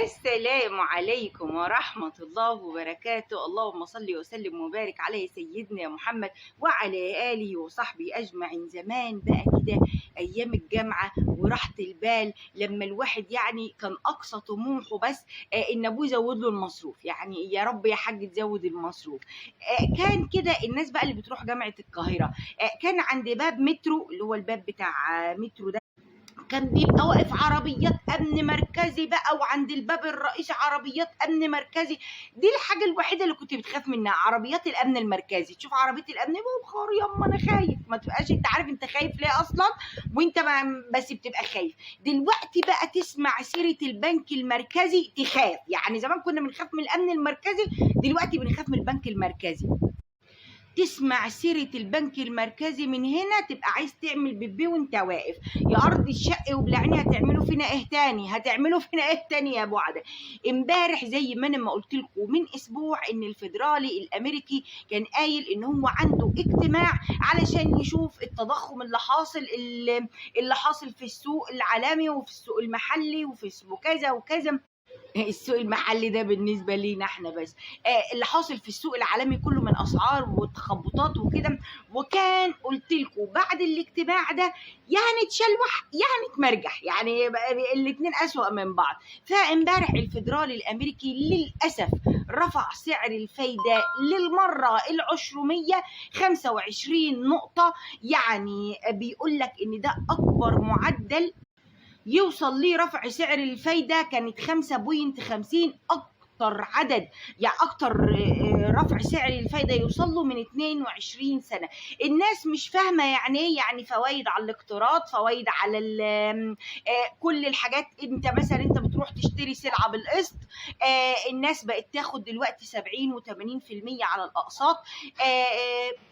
السلام عليكم ورحمة الله وبركاته. اللهم صل وسلم وبارك على سيدنا محمد وعلى آله وصحبه أجمعين. زمان بقى كده أيام الجامعة وراحة البال، لما الواحد يعني كان أقصى طموحه بس إن أبوه يزود له المصروف، يعني يا رب يا حاج تزود المصروف. كان كده الناس بقى اللي بتروح جامعة القاهرة، كان عند باب مترو، اللي هو الباب بتاع مترو ده، كان بيبقى واقف عربيات امن مركزي بقى، وعند الباب الرئيسي عربيات امن مركزي. دي الحاجه الوحيده اللي كنت بتخاف منها، عربيات الامن المركزي. تشوف عربيه الامن بخار، يما انا خايف، ما تبقاش انت عارف انت خايف ليه اصلا، وانت ما بس بتبقى خايف. دلوقتي بقى تسمع سيره البنك المركزي تخاف. يعني زمان كنا بنخاف من الامن المركزي، دلوقتي بنخاف من البنك المركزي. تسمع سيرة البنك المركزي من هنا تبقى عايز تعمل بيبي وانت واقف. يا ارض الشق وبلعني، هتعملوا فينا ايه تاني؟ هتعملوا فينا ايه تاني يا ابو عده؟ امبارح زي ما انا ما قلت لكم من اسبوع، ان الفيدرالي الامريكي كان قايل ان هو عنده اجتماع علشان يشوف التضخم اللي حاصل في السوق العالمي وفي السوق المحلي وفي السوق كذا وكذا. السوق المحلي ده بالنسبه لينا احنا بس، اللي حاصل في السوق العالمي كله من اسعار وتخبطات وكده. وكان قلت لكم بعد الاجتماع ده يعني تشلوح يعني تمرجح، يعني الاثنين اسوأ من بعض. فامبارح الفيدرالي الامريكي للاسف رفع سعر الفايده للمره ال200 25 نقطه. يعني بيقول لك ان ده اكبر معدل يوصل ليه رفع سعر الفايدة، كانت 5.50 أكتر عدد، يعني أكتر رفع سعر الفايدة يوصل له من 22 سنة. الناس مش فاهمة يعني إيه، يعني فوائد على الاقتراض، فوائد على كل الحاجات. أنت مثلا أنت بتروح تشتري سلعة بالقسط، الناس بقت تاخد دلوقتي 70 و80% على الأقساط.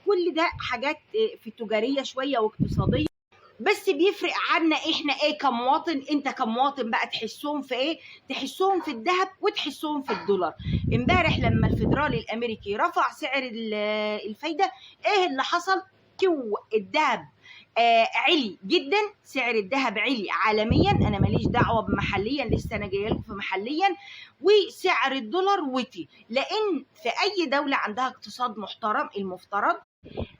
كل ده حاجات في التجارية شوية واقتصادية، بس بيفرق عنا احنا ايه كمواطن. انت كمواطن بقى تحسهم في ايه؟ تحسهم في الذهب وتحسهم في الدولار. امبارح لما الفيدرالي الامريكي رفع سعر الفايده، ايه اللي حصل؟ الذهب علي جدا، سعر الذهب علي عالميا، انا ماليش دعوه بمحليا، لسه انا جايه لكم في محليا. وسعر الدولار وطي، لان في اي دوله عندها اقتصاد محترم المفترض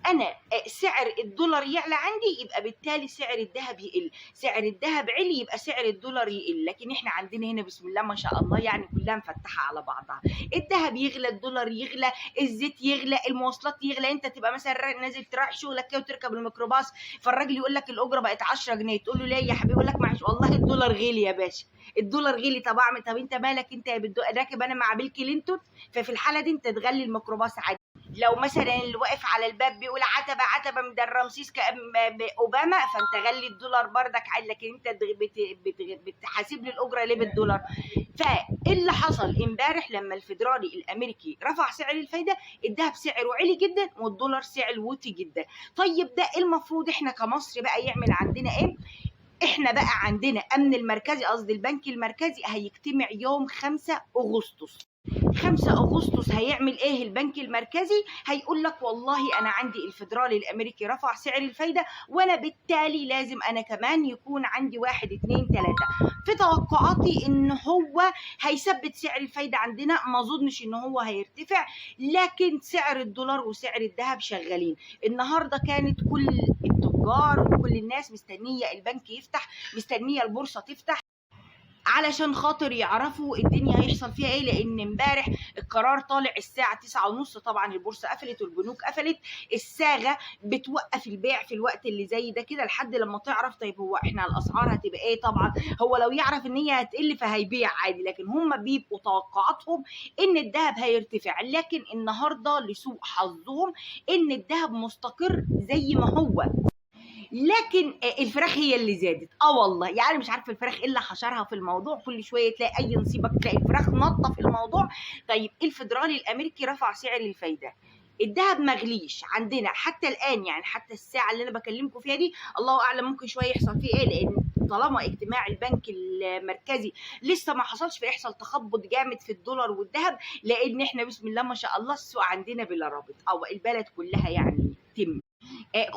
انا سعر الدولار يعلى عندي، يبقى بالتالي سعر الذهب يقل. سعر الذهب علي يبقى سعر الدولار يقل. لكن احنا عندنا هنا بسم الله ما شاء الله يعني كلها مفتحه على بعضها، الذهب يغلى، الدولار يغلى، الزيت يغلى، المواصلات يغلى. انت تبقى مثلا نازل تروح شغلك كده وتركب الميكروباص، فالراجل يقول لك الاجره بقت 10 جنيه، تقول له ليه يا حبيبي؟ يقول لك معلش والله الدولار غلي يا باشا، الدولار غلي. طب اعمل، طب انت مالك انت راكب انا مع بيل كلينتون؟ ففي الحاله دي انت تغلي الميكروباص عادي. لو مثلا اللي واقف على الباب بيقول عتبه من رمسيس اوباما، فانت غلي الدولار بردك عادي. لكن انت بتحاسب لي الاجره ليه بالدولار؟ فاللي حصل امبارح لما الفيدرالي الامريكي رفع سعر الفايده، الذهب سعره عالي جدا والدولار سعره وطي جدا. طيب ده المفروض احنا كمصر بقى يعمل عندنا ايه؟ احنا بقى عندنا امن المركزي، قصدي البنك المركزي، هيجتمع يوم 5 أغسطس. 5 أغسطس هيعمل ايه البنك المركزي؟ هيقول لك والله انا عندي الفيدرالي الامريكي رفع سعر الفايده، وانا بالتالي لازم انا كمان يكون عندي 1 2 3. في توقعاتي ان هو هيثبت سعر الفايده عندنا، ما اظنش ان هو هيرتفع. لكن سعر الدولار وسعر الذهب شغالين. النهارده كانت كل التجار وكل الناس مستنيه البنك يفتح، مستنيه البورصه تفتح علشان خاطر يعرفوا الدنيا هيحصل فيها ايه. لان امبارح القرار طالع الساعه 9:30، طبعا البورصه قفلت والبنوك قفلت. الصاغه بتوقف البيع في الوقت اللي زي ده كده لحد لما تعرف طيب هو احنا الاسعار هتبقى ايه. طبعا هو لو يعرف ان هي هتقل فهيبيع عادي، لكن هم بيبقوا توقعاتهم ان الذهب هيرتفع. لكن النهارده لسوء حظهم ان الذهب مستقر زي ما هو، لكن الفراخ هي اللي زادت. والله يعني مش عارفه الفراخ ايه اللي حشرها في الموضوع، كل شويه تلاقي اي نصيبه تلاقي الفراخ نطه في الموضوع. طيب الفيدرالي الامريكي رفع سعر الفايده، الذهب مغليش عندنا حتى الان، يعني حتى الساعه اللي انا بكلمكم فيها دي الله اعلم ممكن شويه يحصل فيه ايه، لان طالما اجتماع البنك المركزي لسه ما حصلش فيحصل تخبط جامد في الدولار والذهب. لان احنا بسم الله ما شاء الله السوق عندنا بلا رابط، او البلد كلها يعني تم.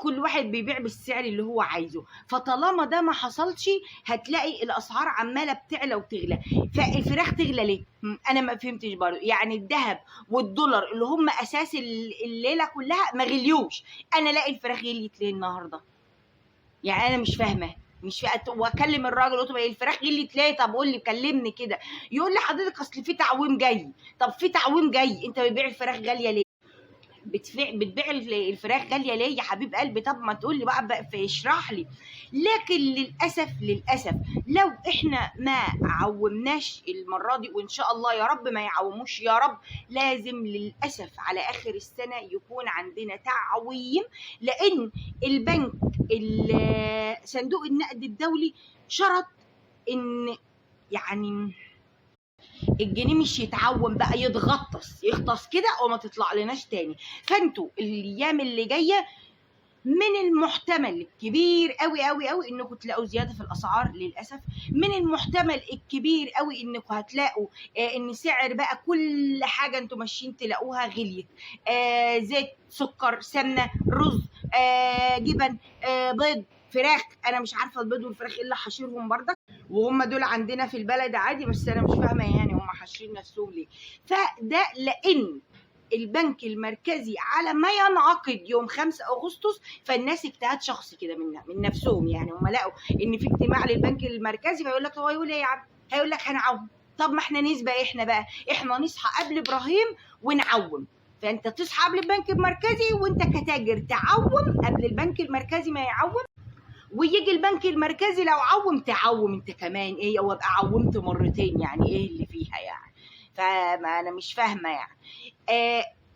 كل واحد بيبيع بالسعر اللي هو عايزه. فطالما ده ما حصلش هتلاقي الاسعار عماله بتعلى وتغلى. فالفراخ تغلى ليه؟ انا ما فهمتش برضه. يعني الذهب والدولار اللي هم اساس الليله كلها ما غليوش، انا الاقي الفراخ غليت ليه النهارده؟ يعني انا مش فاهمه. واكلم الراجل قلت له الفراخ غليت ليه؟ طب قول لي كلمني كده. يقول لي حضرتك اصل في تعويم جاي. طب في تعويم جاي، انت بتبيع الفراخ غاليه ليه؟ بتبيع الفراخ غاليه ليه يا حبيب قلبي؟ طب ما تقول لي بقى اشرح لي. لكن للاسف لو احنا ما عومناش المره دي، وان شاء الله يا رب ما يعوموش يا رب، لازم للاسف على اخر السنه يكون عندنا تعويم. لان البنك صندوق النقد الدولي شرط ان يعني الجنيه مش يتعوم بقى، يغطس كده وما تطلع لناش تاني. فانتوا الايام اللي جايه من المحتمل الكبير قوي قوي قوي انكم تلاقوا زياده في الاسعار للاسف. من المحتمل الكبير قوي انكم هتلاقوا ان سعر بقى كل حاجه انتوا ماشيين تلاقوها غليت. زيت، سكر، سمنه، رز، جبن، بيض، فراخ. انا مش عارفه البيض والفراخ ايه اللي حاشرهم برضك، وهم دول عندنا في البلد عادي، بس انا مش فاهمه يعني هم حاشرين نفسهم ليه. فده لان البنك المركزي على ما ينعقد يوم 5 أغسطس فالناس اجتهاد شخصي كده من نفسهم. يعني هم لقوا ان في اجتماع للبنك المركزي، فيقول لك هو يقول ايه يا عم؟ هيقول لك هنعوم. طب ما احنا نسبه احنا نصحى قبل ابراهيم ونعوم. فانت تصحى قبل البنك المركزي، وانت كتاجر تعوم قبل البنك المركزي ما يعوم، ويجي البنك المركزي لو عوم تعوم انت كمان ايه، وابقى عومت مرتين. يعني ايه اللي فيها يعني؟ فما انا مش فاهمه يعني.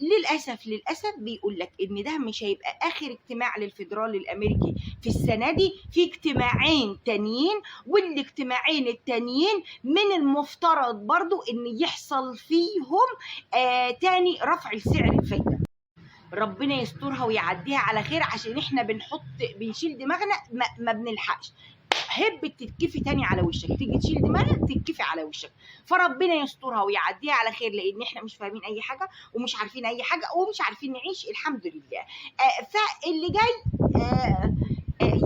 للاسف بيقول لك ان ده مش هيبقى اخر اجتماع للفيدرالي الامريكي في السنه دي، في اجتماعين تانيين، والاجتماعين التانيين من المفترض برضو ان يحصل فيهم تاني رفع سعر الفايده. ربنا يسترها ويعديها على خير، عشان احنا بنشيل دماغنا ما بنلحقش. هبت تتكفي تاني على وشك، تيجي تشيل دماغك تتكفي على وشك. فربنا يسترها ويعديها على خير، لان احنا مش فاهمين اي حاجه ومش عارفين اي حاجه ومش عارفين نعيش الحمد لله. فاللي جاي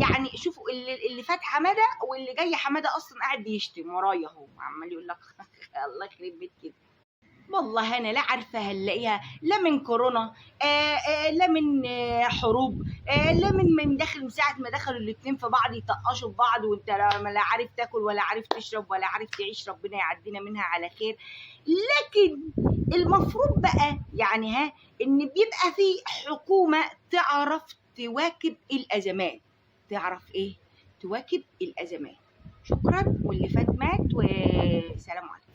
يعني شوفوا اللي فات حماده، واللي جاي حماده اصلا قاعد بيشتم ورايا اهو، عمال يقول لك الله يخرب بيت كده. والله انا لا عارفه هنلاقيها لا من كورونا، لا من حروب، لا من داخل، من ساعه ما دخلوا الاثنين في بعض يطقشوا في بعض، وانت لا عارف تاكل ولا عارف تشرب ولا عارف تعيش. ربنا يعدينا منها على خير. لكن المفروض بقى يعني ان بيبقى في حكومه تعرف تواكب الازمات. تعرف ايه؟ تواكب الازمات. شكرا، واللي فات مات، وسلام عليكم.